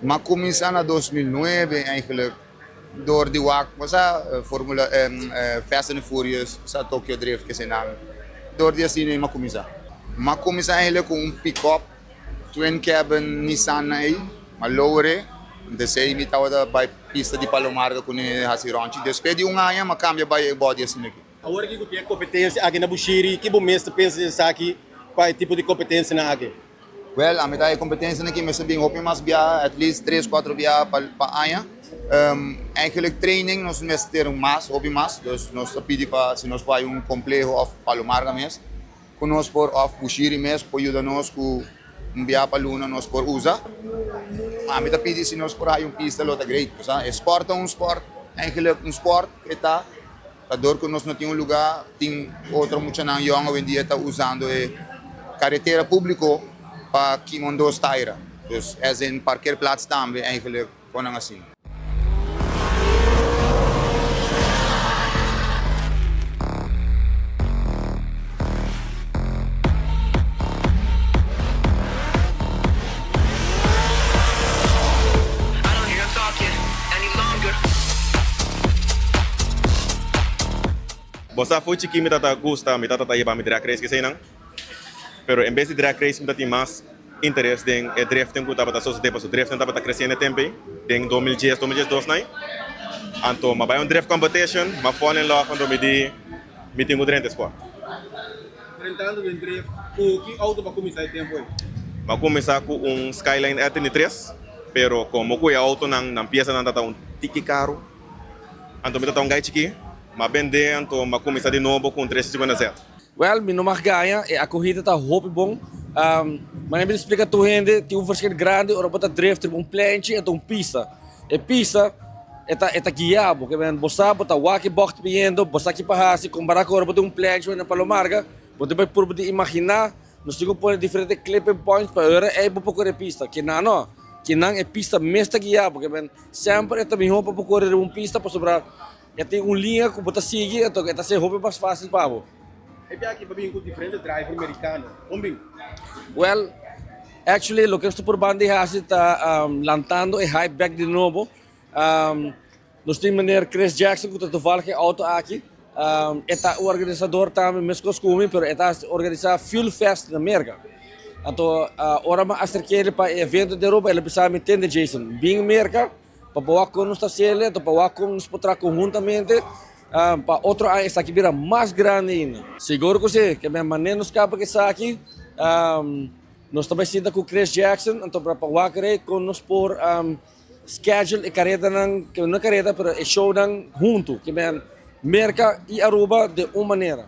Maar começar na 2009 eigenlijk door die WAC, was Formula Fast and Furious, sa Tokyo Drift kasi namin. Door die scene maar começar. Maar começar eigenlijk com pick-up, twin cabin Nissan na maar lower de sei mi tawada by pista di Palomarga com hasironchi. Despede aya, mas cambia by body assim aqui. Agora que tem competência aqui na Bushiri, que bom mesmo pensa nisso aqui, qual tipo de competência na aqui? Well, a metade competência aqui, mas bem hopi mas bia, at least 3, 4 bia para aya. Eigenlijk training nós vamos ter mais, hopi mais, dus nós pedi para se nós vai complexo of Palomarga mesmo, conosco por of Bushiri mesmo, para ajudar nós com bia para luna nós por usa. A metade pedi se nós por aí pista lota great, sport é sport, eigenlijk sport que tá Door que nós não tínhamos lugar, tem outro muito não young hoje em dia está usando carretera público para que mandou estaira. Dus é em parkeerplaats também, eigenlijk gewoon assim. Bosa foi que me tata gusta, me tata iba me drag race que sei não. Pero em vez de drag race me tata mais interesse em drift em kuta bata só depois o drift tava tá crescendo tempo em 2010, 2012 não. Anto ma vai drift competition, ma fall in love quando me tenho drift sport. Tentando em drift, o que auto para começar o tempo aí? Ma começar com Skyline R3, pero como o auto não pieza não tata tiki caro. Anto me tata gai chiqui. Mas bem então mas começar de novo com 357. Well, meu nome é Gaia e a corrida está muito bom. Mas eu explico a tua gente, tem verschil grande, ora bota drift, planche e pista. E pista é guiado, porque você bota walk box piendo, você aqui para assim, comparar com ora planche na Palomarga, você vai por imaginar, nós temos que pôr diferentes clipping points para ora é para correr pista, que não é pista mesmo guiado, porque sempre é também para correr pista para sobrar. Tem linha que você segue, então é ser mais fácil para você. É aqui para vir com diferente driver americano. Como Well, actually, lo que estou por bandeja está lançando é high back de novo. Nós temos o menino Chris Jackson que está tovalando auto aqui. É o organisador também mesmo comigo, mas é organizar Fuel Fest na América. Então, agora eu acerquei ele para o evento de Europa, ele precisa me entender, Jason. Bem América, para bawa com nos taciele, para bawa com nos potra conjuntamente, para outro ano essa aqui vira mais grande ainda. Seguro que sim, que minha maneira nos capa que está aqui, nós também sinta com Chris Jackson, então para bawa com nos por schedule e careta que não careta, pero é show nang junto, que minha merca e Aruba de uma maneira.